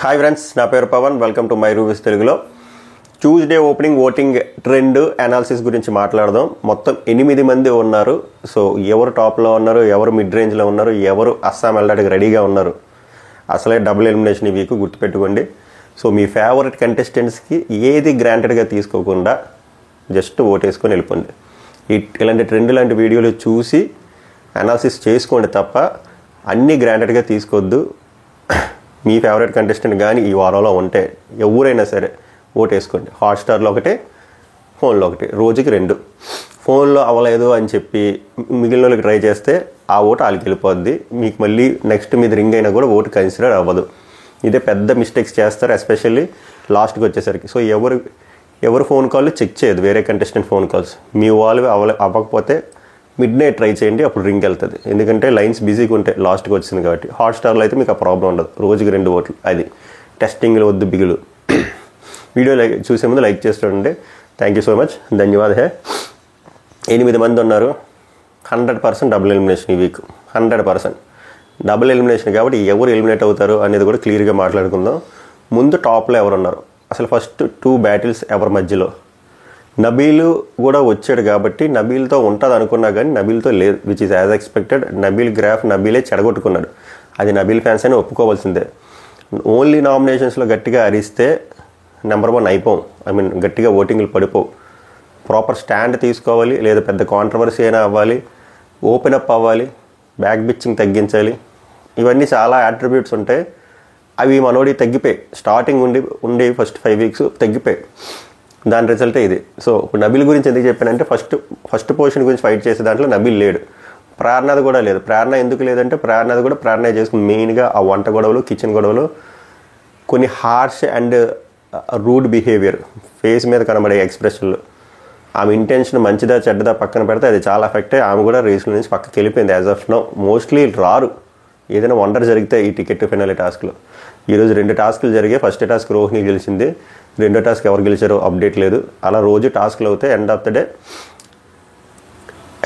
Hi friends, నా పేరు Pavan. Welcome to my reviews తెలుగులో. Tuesday opening voting trend analysis గురించి మాట్లాడదాం. మొత్తం 8 మంది ఉన్నారు. సో ఎవరు టాప్లో ఉన్నారు, ఎవరు మిడ్ రేంజ్లో ఉన్నారు, ఎవరు అస్సాం వెళ్ళడానికి రెడీగా ఉన్నారు, అసలే డబుల్ ఎలిమినేషన్ ఈ వీక్ గుర్తుపెట్టుకోండి. సో మీ ఫేవరెట్ కంటెస్టెంట్స్కి ఏది గ్రాంటెడ్గా తీసుకోకుండా జస్ట్ ఓటేసుకొని వెళ్ళిపోండి. ఇలాంటి ట్రెండ్ లాంటి వీడియోలు చూసి అనాలిసిస్ చేసుకోండి తప్ప అన్నీ గ్రాంటెడ్గా తీసుకోవద్దు. మీ ఫేవరెట్ కంటెస్టెంట్ కానీ ఈ వారంలో ఉంటే ఎవరైనా సరే ఓటేసుకోండి. హాట్స్టార్లో ఒకటే, ఫోన్లో ఒకటి, రోజుకి 2. ఫోన్లో అవ్వలేదు అని చెప్పి మిగిలిన వాళ్ళకి ట్రై చేస్తే ఆ ఓటు వాళ్ళకి వెళ్ళిపోద్ది. మీకు మళ్ళీ నెక్స్ట్ మీద రింగ్ అయినా కూడా ఓటు కన్సిడర్ అవ్వదు. ఇదే పెద్ద మిస్టేక్స్ చేస్తారు, ఎస్పెషల్లీ లాస్ట్కి వచ్చేసరికి. సో ఎవరు ఫోన్ కాల్ చెక్ చేయదు, వేరే కంటెస్టెంట్ ఫోన్ కాల్స్. మీ వాళ్ళు అవ్వకపోతే మిడ్ నైట్ ట్రై చేయండి, అప్పుడు రింగ్ వెళ్తుంది. ఎందుకంటే లైన్స్ బిజీగా ఉంటాయి లాస్ట్కి వచ్చింది కాబట్టి. హాట్స్టార్లో అయితే మీకు ఆ ప్రాబ్లం ఉండదు, రోజుకి 2 ఓట్లు. అది టెస్టింగ్లో వద్దు బిగులు. వీడియో చూసే ముందు లైక్ చేస్తుండే. థ్యాంక్ యూ సో మచ్, ధన్యవాద్. 8 మంది ఉన్నారు. 100% డబుల్ ఎలిమినేషన్ ఈ వీక్. 100% డబుల్ ఎలిమినేషన్ కాబట్టి ఎవరు ఎలిమినేట్ అవుతారు అనేది కూడా క్లియర్గా మాట్లాడుకుందాం. ముందు టాప్లో ఎవరు ఉన్నారు, అసలు ఫస్ట్ 2 బ్యాటిల్స్ ఎవరి మధ్యలో. నబీల్ కూడా వచ్చాడు కాబట్టి నబీల్తో ఉంటుంది అనుకున్నా కానీ నబీల్తో లేదు, which is as expected. Nabeel graph నబీలే చెడగొట్టుకున్నాడు. అది నబీల్ ఫ్యాన్స్ అని ఒప్పుకోవాల్సిందే. ఓన్లీ నామినేషన్స్లో గట్టిగా అరిస్తే నెంబర్ 1 అయిపోం. గట్టిగా ఓటింగ్లు పడిపోవు. ప్రాపర్ స్టాండ్ తీసుకోవాలి, లేదా పెద్ద కాంట్రవర్సీ అయినా అవ్వాలి, ఓపెన్ అప్ అవ్వాలి, బ్యాక్ బిచ్చింగ్ తగ్గించాలి. ఇవన్నీ చాలా అట్రిబ్యూట్స్ ఉంటాయి. అవి మనోడి తగ్గిపోయాయి. స్టార్టింగ్ ఉండి ఫస్ట్ 5 వీక్స్ తగ్గిపోయాయి. దాని రిజల్టే ఇది. సో ఇప్పుడు నబీల్ గురించి ఎందుకు చెప్పానంటే ఫస్ట్ పొజిషన్ గురించి ఫైట్ చేసే దాంట్లో నబీల్ లేడు, ప్రేరణది కూడా లేదు. ప్రేరణ ఎందుకు లేదంటే ప్రేరణది కూడా ప్రేరణ చేసుకుని మెయిన్గా ఆ వంట గొడవలు, కిచెన్ గొడవలు, కొన్ని harsh and rude behaviour, face మీద కనబడే ఎక్స్ప్రెషన్లు. ఆమె ఇంటెన్షన్ మంచిదా చెడ్డదా పక్కన పెడితే అది చాలా ఎఫెక్ట్ అయ్యి ఆమె కూడా రేసుల నుంచి పక్కకి వెళ్ళిపోయింది. యాజ్ ఆఫ్ నౌ మోస్ట్లీ రారు. ఏదైనా వండర్ జరిగితే ఈ టికెట్ ఫినాలే టాస్క్లో. ఈరోజు 2 టాస్క్లు జరిగాయి. ఫస్ట్ టాస్క్ రోహిణి గెలిచింది, 2వ టాస్క్ ఎవరు గెలిచారో అప్డేట్ లేదు. అలా రోజు టాస్క్లు అవుతాయి. End of the day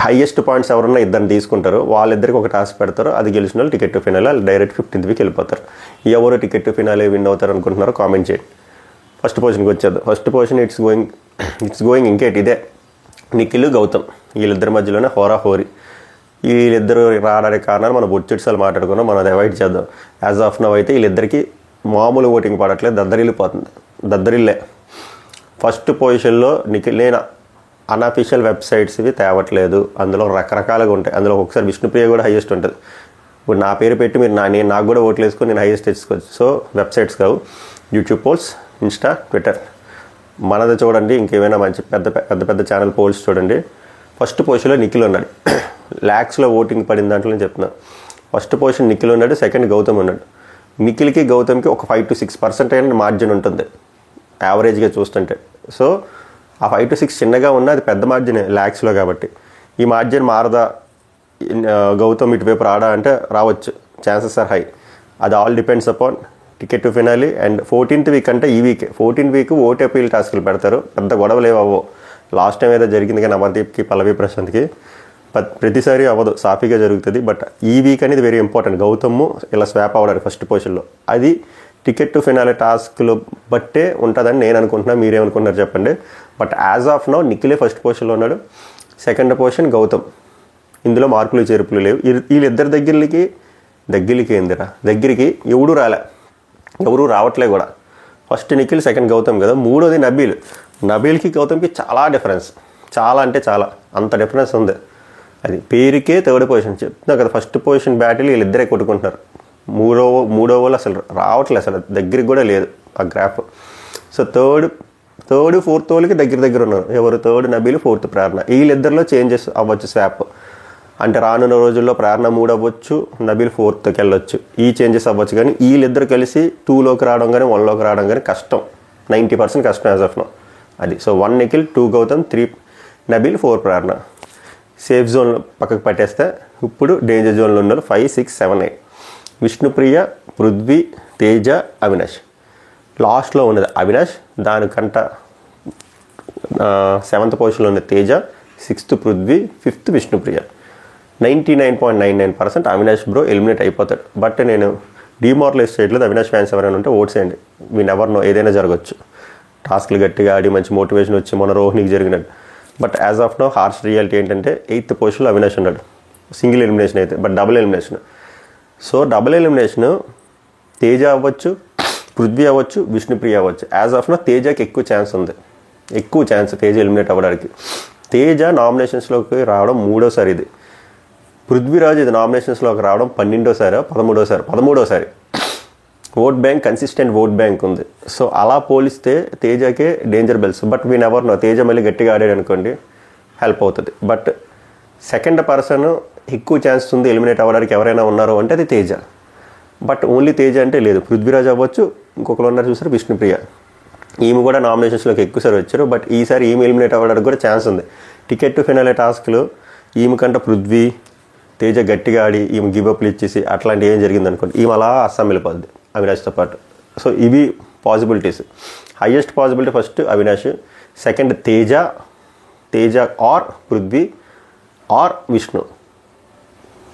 highest points ఎవరున్నా ఇద్దరిని తీసుకుంటారు, వాళ్ళిద్దరికి ఒక టాస్క్ పెడతారు. అది గెలిచిన వాళ్ళు టికెట్ ఫినాలే, వాళ్ళు డైరెక్ట్ 15th వీక్ వెళ్ళిపోతారు. ఎవరు టికెట్ ఫినాలే విన్ అవుతారు అనుకుంటున్నారో కామెంట్ చేయండి. ఫస్ట్ పొజిషన్కి వచ్చేద్దాం. ఫస్ట్ పొజిషన్ ఇట్స్ గోయింగ్ ఇంకేట్ ఇదే, నిఖిల్ గౌతమ్. వీళ్ళిద్దరి మధ్యలోనే హోరీ. వీళ్ళిద్దరు రావడానికి కారణాలు మనం బొచ్చెట్సాలు మాట్లాడుకున్నాం, మనం అది అవాయిడ్ చేద్దాం. యాజ్ ఆఫ్ నవ్ అయితే వీళ్ళిద్దరికి మామూలు ఓటింగ్ పడట్లేదు, దద్దరిల్లే. ఫస్ట్ పొజిషన్లో నిఖిల్. నేను అన్అఫీషియల్ వెబ్సైట్స్ ఇవి తేవట్లేదు, అందులో రకరకాలుగా ఉంటాయి. అందులో ఒకసారి విష్ణుప్రియ కూడా హైయెస్ట్ ఉంటుంది. ఇప్పుడు నా పేరు పెట్టి మీరు నాకు కూడా ఓట్లు వేసుకొని నేను హైయెస్ట్ తెచ్చుకోవచ్చు. సో వెబ్సైట్స్ కావు, యూట్యూబ్ పోల్స్, ఇన్స్టా, ట్విట్టర్. మనది చూడండి, ఇంకేమైనా మంచి పెద్ద ఛానల్ పోల్స్ చూడండి. ఫస్ట్ పొజిషన్లో నిఖిల్ ఉన్నాడు. ల్యాక్స్లో ఓటింగ్ పడిన దాంట్లో చెప్తున్నాను. ఫస్ట్ పొజిషన్ నిఖిల్ ఉన్నాడు, సెకండ్ గౌతమ్ ఉన్నాడు. నిఖిల్కి గౌతమ్కి ఒక 5 to 6% అయిన మార్జిన్ ఉంటుంది యావరేజ్గా చూస్తుంటే. సో ఆ 5 to 6 చిన్నగా ఉన్న అది పెద్ద మార్జిన్ ల్యాక్స్లో కాబట్టి. ఈ మార్జిన్ మారదా, గౌతమ్ ఇటువైపు రాడా అంటే రావచ్చు, ఛాన్సెస్ ఆర్ హై. అది all depends upon ticket to finale. And 14th week అంటే ఈ week 14th week vote appeal టాస్క్లు పెడతారు. పెద్ద గొడవలు ఏవో. లాస్ట్ టైం ఏదో జరిగింది కానీ అమర్దీప్కి, పల్లవి ప్రశాంత్కి. ప్రతిసారి అవ్వదు, సాఫీగా జరుగుతుంది. బట్ ఈ వీక్ అనేది వెరీ ఇంపార్టెంట్. గౌతమ్ ఇలా స్వాప్ అవ్వడాలి ఫస్ట్ పొజిషన్లో. అది టికెట్ టు ఫినాలే టాస్క్లు బట్టే ఉంటుందని నేను అనుకుంటున్నా. మీరేమనుకుంటున్నారు చెప్పండి. బట్ యాజ్ ఆఫ్ నౌ నిఖిలే ఫస్ట్ పొజిషన్లో ఉన్నాడు, సెకండ్ పొజిషన్ గౌతమ్. ఇందులో మార్పులు చేర్పులు లేవు. వీళ్ళిద్దరి దగ్గరికి ఎవరు రావట్లే కూడా. ఫస్ట్ నిఖిల్, సెకండ్ గౌతమ్ కదా. మూడోది నబీల్కి గౌతమ్కి చాలా డిఫరెన్స్, చాలా అంటే చాలా, అంత డిఫరెన్స్ ఉంది. అది పేరుకే 3rd పొజిషన్ చెప్తున్నా కదా. ఫస్ట్ పొజిషన్ బ్యాటిల్ వీళ్ళిద్దరే కొట్టుకుంటున్నారు. మూడో వాళ్ళు అసలు రావట్లేదు, అసలు దగ్గరికి కూడా లేదు ఆ గ్రాఫ్. సో థర్డ్ 4th వాళ్ళకి దగ్గర ఉన్నారు. ఎవరు? 3rd నబీల్, 4th ప్రేరణ. వీళ్ళిద్దరిలో చేంజెస్ అవ్వచ్చు స్వాప్. అంటే రానున్న రోజుల్లో ప్రేరణ 3 అవ్వచ్చు, నబీల్ 4thకి వెళ్ళొచ్చు. ఈ చేంజెస్ అవ్వచ్చు. కానీ వీళ్ళిద్దరు కలిసి 2లోకి రావడం కానీ 1లోకి రావడం కానీ కష్టం, 90% కష్టం యాజ్ ఆఫ్ నౌ. అది. సో 1 నిఖిల్, 2 గౌతమ్, 3 నబీల్, 4 ప్రేరణ. సేఫ్ జోన్ పక్కకు పట్టేస్తే ఇప్పుడు డేంజర్ జోన్లో ఉన్నారు 5, 6, 7, 8. విష్ణుప్రియ, పృథ్వీ, తేజ, అవినాష్. లాస్ట్లో ఉన్నది అవినాష్, దానికంట 7th పొజిషన్లో ఉన్నది Teja, 6th Prithvi, 5th Vishnupriya. 99.99% Avinash bro eliminate అయిపోతాడు. బట్ నేను డిమారలైజ్ చేయట్లేదు. అవినాష్ ఫ్యాన్స్ ఎవరైనా ఉంటే ఓట్స్ వేయండి. వీ నెవర్ నో, ఏదైనా జరగచ్చు. టాస్క్లు గట్టిగా ఆడి మంచి మోటివేషన్ వచ్చి మన రోహిణికి జరిగినట్టు. But as of now harsh reality ఏంటంటే 8th పొజిషన్లో అవినాష్ ఉన్నాడు, సింగిల్ ఎలిమినేషన్ అయితే. But double elimination. So double elimination Teja అవ్వచ్చు, పృథ్వీ అవ్వచ్చు, విష్ణుప్రియ అవ్వచ్చు. యాజ్ ఆఫ్ నో తేజకి ఎక్కువ ఛాన్స్ ఉంది, ఎక్కువ ఛాన్స్ తేజ ఎలిమినేట్ అవ్వడానికి. తేజ నామినేషన్స్లోకి రావడం 3వసారి ఇది. పృథ్వీరాజ్ ఇది నామినేషన్స్లోకి రావడం 12వసారి 13వసారి. Vote bank, consistent vote bank ఉంది. సో అలా పోలిస్తే తేజకే danger bells. But we never know, Teja మళ్ళీ గట్టిగా ఆడాడు అనుకోండి హెల్ప్ అవుతుంది. బట్ సెకండ్ పర్సన్ ఎక్కువ ఛాన్స్ ఉంది ఎలిమినేట్ అవ్వడానికి ఎవరైనా ఉన్నారు అంటే అది తేజ. బట్ ఓన్లీ తేజ అంటే లేదు, పృథ్వీరాజ్ అవ్వచ్చు, ఇంకొకరు ఉన్నారు చూసారు విష్ణుప్రియ. ఈమె కూడా నామినేషన్స్లోకి ఎక్కువసారి వచ్చారు. బట్ ఈసారి ఈమె ఎలిమినేట్ అవ్వడానికి కూడా ఛాన్స్ ఉంది. టికెట్ టు ఫినాలే టాస్క్లు ఈమె కంటే పృథ్వీ, తేజ గట్టిగా ఆడి ఈమె గివప్లు ఇచ్చేసి అట్లాంటి ఏం జరిగింది అనుకోండి, ఈమె అలా అస్సాం వెళ్ళిపోద్ది అవినాష్తో పాటు. సో ఇవి possibilities. Highest possibility first Avinash, second Teja or Prithvi or Vishnu.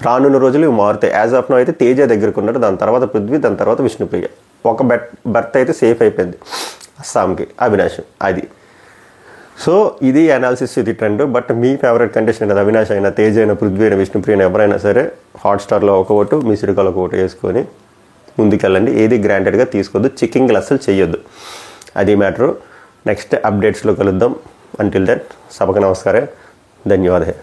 రానున్న రోజులు ఇవి మారుతాయి. యాజ్ ఆఫ్ నో అయితే తేజ దగ్గరకు ఉన్నాడు, దాని తర్వాత పృథ్వీ, దాని తర్వాత విష్ణుప్రియ. ఒక బెర్త్ అయితే సేఫ్ అయిపోయింది అస్సాంకి, అవినాష్. అది సో ఇది అనాలిసిస్, ఇది trend. But me favourite contestant అది అవినాష్ అయినా, తేజ అయినా, పృథ్వీ అయినా, విష్ణుప్రియ అయినా ఎవరైనా సరే హాట్స్టార్లో ఒక ఓటు, మీ సిరికాలో ఒక ఓటు వేసుకొని ముందుకెళ్ళండి. ఏది గ్రాంటెడ్గా తీసుకోవద్దు, చెక్కింగ్లు అస్సలు చెయ్యొద్దు. అది మ్యాటరు. నెక్స్ట్ అప్డేట్స్లో కలుద్దాం. అంటిల్ దెన్ సభకు నమస్కారం, ధన్యవాదాలు.